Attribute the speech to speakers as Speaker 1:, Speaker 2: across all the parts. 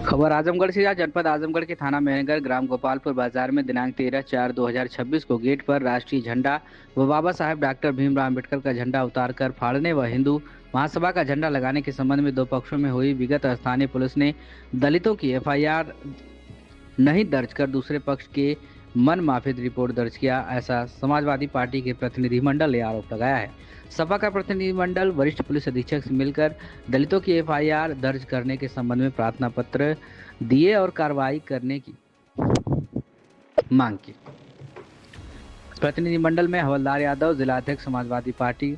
Speaker 1: खबर आजमगढ़ से। जनपद आजमगढ़ के थाना मेहनगढ़ ग्राम गोपालपुर बाजार में दिनांक 13/4/2026 को गेट पर राष्ट्रीय झंडा व बाबा साहेब डॉक्टर भीमराव अम्बेडकर का झंडा उतारकर फाड़ने व हिंदू महासभा का झंडा लगाने के संबंध में दो पक्षों में हुई विगत स्थानीय पुलिस ने दलितों की एफआईआर नहीं दर्ज कर दूसरे पक्ष के मन माफिक रिपोर्ट दर्ज किया, ऐसा समाजवादी पार्टी के प्रतिनिधिमंडल ने आरोप लगाया है। सपा का प्रतिनिधिमंडल वरिष्ठ पुलिस अधीक्षक से मिलकर दलितों की एफआईआर दर्ज करने के संबंध में प्रार्थना पत्र दिए और कार्रवाई करने की मांग की। प्रतिनिधिमंडल में हवलदार यादव, जिला अध्यक्ष समाजवादी पार्टी,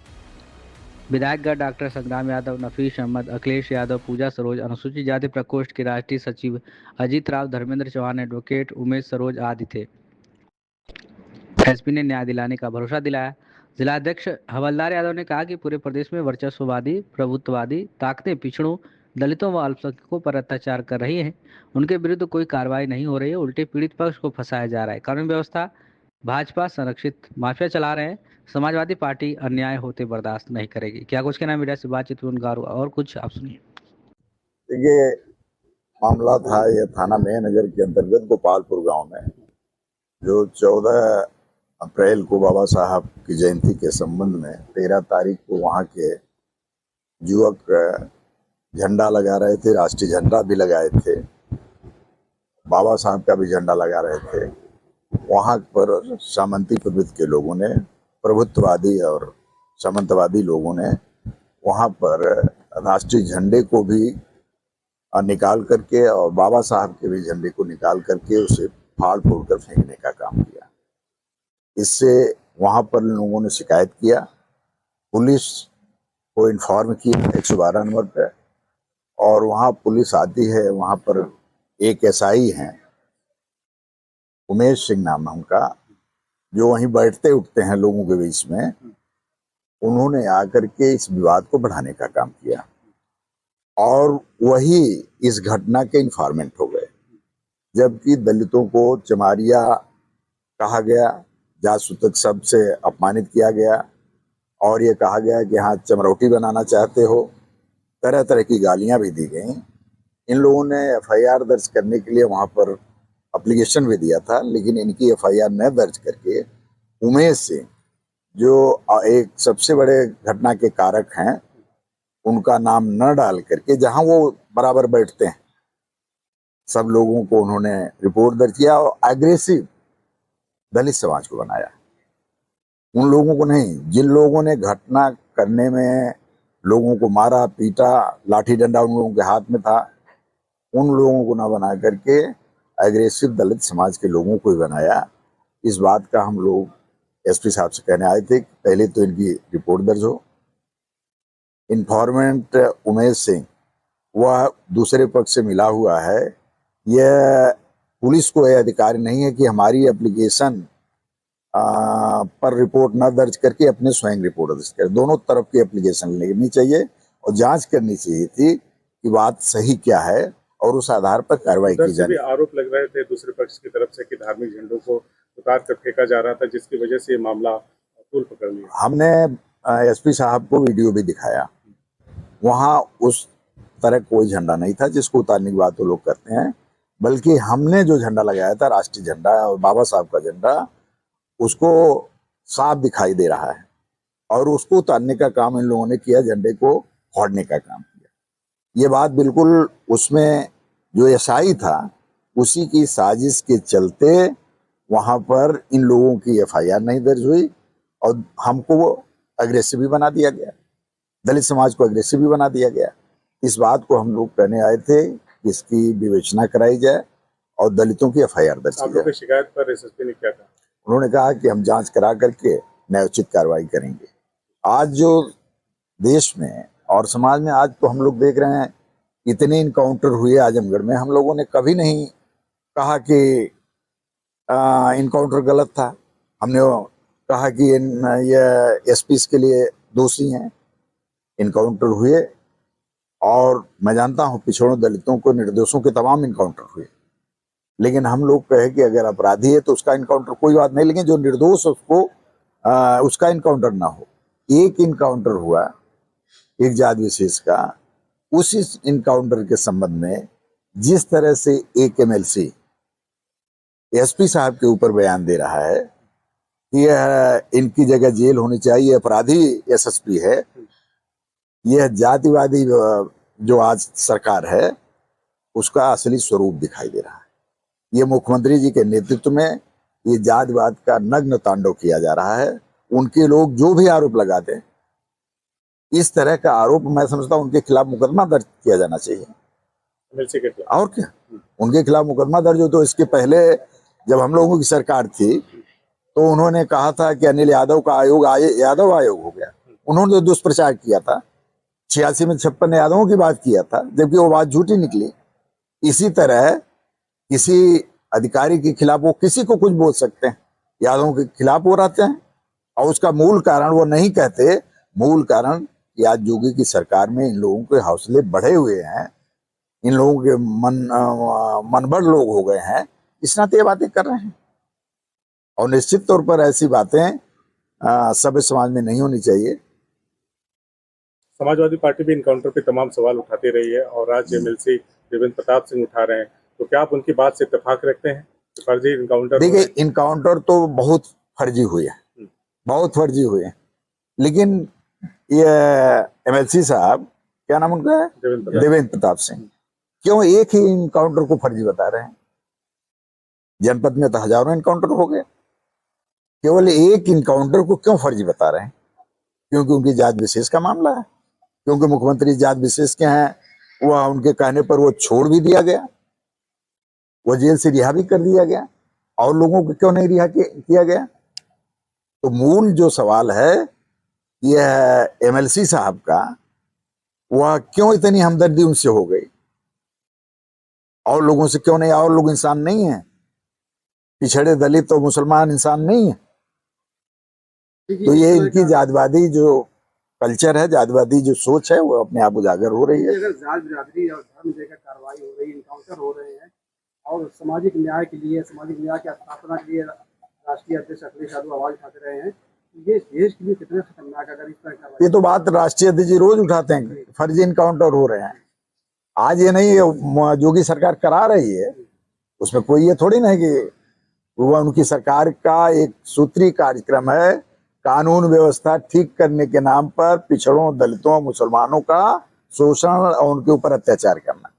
Speaker 1: विधायकगढ़ डॉक्टर संग्राम यादव, नफीस अहमद, अखिलेश यादव, पूजा सरोज, अनुसूचित जाति प्रकोष्ठ के राष्ट्रीय सचिव अजीत राव, धर्मेंद्र चौहान, एडवोकेट उमेश सरोज आदि थे। एसपी ने न्याय दिलाने का भरोसा दिलाया। जिला अध्यक्ष हवलदार यादव ने कहा कि पूरे प्रदेश में वर्चस्ववादी प्रभुत्ववादी ताकतें पिछड़ों, दलितों व अल्पसंख्यकों पर अत्याचार कर रही हैं। उनके विरुद्ध कोई कार्रवाई नहीं हो रही है, उल्टे पीड़ित पक्ष को फंसाया जा रहा है। कानून व्यवस्था भाजपा संरक्षित माफिया चला रहे हैं। समाजवादी पार्टी अन्याय होते बर्दाश्त नहीं करेगी। क्या कुछ कहना मीडिया से बातचीत में उनका और कुछ आप सुनिए।
Speaker 2: ये मामला था, यह थाना मेहनगर के अंतर्गत गोपालपुर गांव में जो 14 अप्रैल को बाबा साहब की जयंती के संबंध में 13 तारीख को वहां के युवक झंडा लगा रहे थे, राष्ट्रीय झंडा भी लगाए थे, बाबा साहब का भी झंडा लगा रहे थे। वहां पर सामंती प्रवृत्ति के लोगों ने, प्रभुत्ववादी और सामंतवादी लोगों ने वहां पर राष्ट्रीय झंडे को भी निकाल करके और बाबा साहब के भी झंडे को निकाल करके उसे फाड़ फोड़ कर फेंकने का काम किया। इससे वहां पर लोगों ने शिकायत किया, पुलिस को इन्फॉर्म किया 112 नंबर पे, और वहां पुलिस आती है। वहां पर एक एसआई हैं, उमेश सिंह नाम है उनका, जो वहीं बैठते उठते हैं लोगों के बीच में। उन्होंने आकर के इस विवाद को बढ़ाने का काम किया और वही इस घटना के इन्फॉर्मेंट हो गए। जबकि दलितों को चमारिया कहा गया, जात सूतक शब्द से अपमानित किया गया और ये कहा गया कि हाँ चमरौटी बनाना चाहते हो, तरह तरह की गालियां भी दी गई। इन लोगों ने एफआईआर दर्ज करने के लिए वहां पर एप्लीकेशन भी दिया था, लेकिन इनकी एफआईआर न दर्ज करके उमेश सिंह, जो एक सबसे बड़े घटना के कारक हैं, उनका नाम न डाल करके जहां वो बराबर बैठते हैं सब लोगों को उन्होंने रिपोर्ट दर्ज किया और एग्रेसिव दलित समाज को बनाया। उन लोगों को नहीं, जिन लोगों ने घटना करने में लोगों को मारा पीटा, लाठी डंडा उन लोगों के हाथ में था, उन लोगों को ना बना करके एग्रेसिव दलित समाज के लोगों को ही बनाया। इस बात का हम लोग एसपी साहब से कहने आए थे कि पहले तो इनकी रिपोर्ट दर्ज हो। इन्फॉर्मेंट उमेश सिंह वह दूसरे पक्ष से मिला हुआ है। यह पुलिस को यह अधिकार नहीं है कि हमारी एप्लीकेशन पर रिपोर्ट न दर्ज करके अपने स्वयं रिपोर्ट दर्ज करे। दोनों तरफ की एप्लीकेशन लेनी चाहिए और जांच करनी चाहिए थी कि बात सही क्या है और उस आधार पर कार्रवाई की जाए।
Speaker 3: आरोप लग रहे थे दूसरे पक्ष की तरफ से कि धार्मिक झंडों को उतार कर फेंका जा रहा था, जिसकी वजह से ये मामला तूल पकड़ लिया।
Speaker 2: हमने एसपी साहब को वीडियो भी दिखाया, वहां उस तरह कोई झंडा नहीं था जिसको उतारने की बात वो लोग करते हैं, बल्कि हमने जो झंडा लगाया था राष्ट्रीय झंडा और बाबा साहब का झंडा, उसको साफ दिखाई दे रहा है और उसको उतारने का काम इन लोगों ने किया, झंडे को फोड़ने का काम किया। ये बात बिल्कुल उसमें जो एसआई था उसी की साजिश के चलते वहां पर इन लोगों की एफआईआर नहीं दर्ज हुई और हमको वो अग्रेसिव भी बना दिया गया, दलित समाज को अग्रेसिव भी बना दिया गया। इस बात को हम लोग कहने आए थे कि इसकी विवेचना कराई जाए और दलितों की एफआईआर दर्ज की जाए।
Speaker 3: शिकायत पर एसएसपी ने क्या कहा?
Speaker 2: उन्होंने कहा कि हम जांच करा करके न्यायोचित कार्रवाई करेंगे। आज जो देश में और समाज में आज तो हम लोग देख रहे हैं इतने इनकाउंटर हुए आजमगढ़ में, हम लोगों ने कभी नहीं कहा कि इनकाउंटर गलत था। हमने कहा कि ये एसपी के लिए दोषी हैं। इनकाउंटर हुए और मैं जानता हूं पिछड़ों दलितों को, निर्दोषों के तमाम इनकाउंटर हुए, लेकिन हम लोग कहे कि अगर अपराधी है तो उसका इनकाउंटर कोई बात नहीं, लेकिन जो निर्दोष उसको उसका इनकाउंटर ना हो। एक इनकाउंटर हुआ एक जात विशेष का, उसी इनकाउंटर के संबंध में जिस तरह से एक एमएलसी एसपी साहब के ऊपर बयान दे रहा है कि यह इनकी जगह जेल होनी चाहिए, अपराधी एसएसपी है, यह जातिवादी जो आज सरकार है उसका असली स्वरूप दिखाई दे रहा है। ये मुख्यमंत्री जी के नेतृत्व में ये जातिवाद का नग्न तांडव किया जा रहा है। उनके लोग जो भी आरोप लगाते हैं, इस तरह का आरोप मैं समझता हूं उनके खिलाफ मुकदमा दर्ज किया जाना चाहिए।
Speaker 3: एमएलसी के खिलाफ
Speaker 2: और क्या, उनके खिलाफ मुकदमा दर्ज हो। तो इसके पहले जब हम लोगों की सरकार थी तो उन्होंने कहा था कि अनिल यादव का आयोग यादव आयोग हो गया। उन्होंने तो दुष्प्रचार किया था, 86 में 56 यादवों की बात किया था, जबकि वो बात झूठी निकली। इसी तरह किसी अधिकारी के खिलाफ वो किसी को कुछ बोल सकते हैं, यादवों के खिलाफ वो रहते हैं। और उसका मूल कारण वो नहीं कहते, मूल कारण कि आज योगी की सरकार में इन लोगों के हौसले बढ़े हुए हैं, इन लोगों के मनबड़ लोग हो गए हैं, इस नाते ये बातें कर रहे हैं। और निश्चित तौर पर ऐसी बातें सभ्य समाज में नहीं होनी चाहिए।
Speaker 3: समाजवादी पार्टी भी इनकाउंटर पे तमाम सवाल उठाती रही है और आज एमएलसी देवेंद्र प्रताप सिंह उठा रहे हैं, तो क्या आप उनकी बात से इत्तेफाक रखते हैं? फर्जी इनकाउंटर,
Speaker 2: देखिए इनकाउंटर तो बहुत फर्जी हुए हैं, बहुत फर्जी हुए हैं, लेकिन ये एमएलसी साहब, क्या नाम उनका है, देवेंद्र प्रताप सिंह, क्यों एक ही इनकाउंटर को फर्जी बता रहे हैं? जनपद में तो हजारों इनकाउंटर हो गए, केवल एक इनकाउंटर को क्यों फर्जी बता रहे हैं? क्योंकि उनकी जात विशेष का मामला है, क्योंकि मुख्यमंत्री जात विशेष के हैं, वह उनके कहने पर वो छोड़ भी दिया गया, वो जेल से रिहा भी कर दिया गया, और लोगों को क्यों नहीं रिहा किया गया? तो मूल जो सवाल है यह एमएलसी साहब का, वह क्यों इतनी हमदर्दी उनसे हो गई, और लोगों से क्यों नहीं? और लोग इंसान नहीं है? पिछड़े दलित और मुसलमान इंसान नहीं है? तो ये इनकी जातिवादी जो कल्चर है, जातिवादी जो सोच है, वो अपने आप उजागर हो रही है।
Speaker 4: अगर जात बिरादरी और धर्म लेकर कार्रवाई हो रही है, इनकाउंटर हो रहे हैं, और सामाजिक न्याय के लिए, सामाजिक न्याय की स्थापना के लिए राष्ट्रीय अध्यक्ष अखिलेश यादव आवाज उठाते रहे हैं, ये देश के लिए कितने खतरनाक अगर इस तरह कार्रवाई।
Speaker 2: ये तो बात राष्ट्रीय अध्यक्ष जी रोज उठाते हैं, फर्जी इनकाउंटर हो रहे हैं। आज ये नहीं, योगी सरकार करा रही है, उसमें कोई ये थोड़ी नहीं कि वह उनकी सरकार का एक सूत्री कार्यक्रम है, कानून व्यवस्था ठीक करने के नाम पर पिछड़ों, दलितों, मुसलमानों का शोषण और उनके ऊपर अत्याचार करना।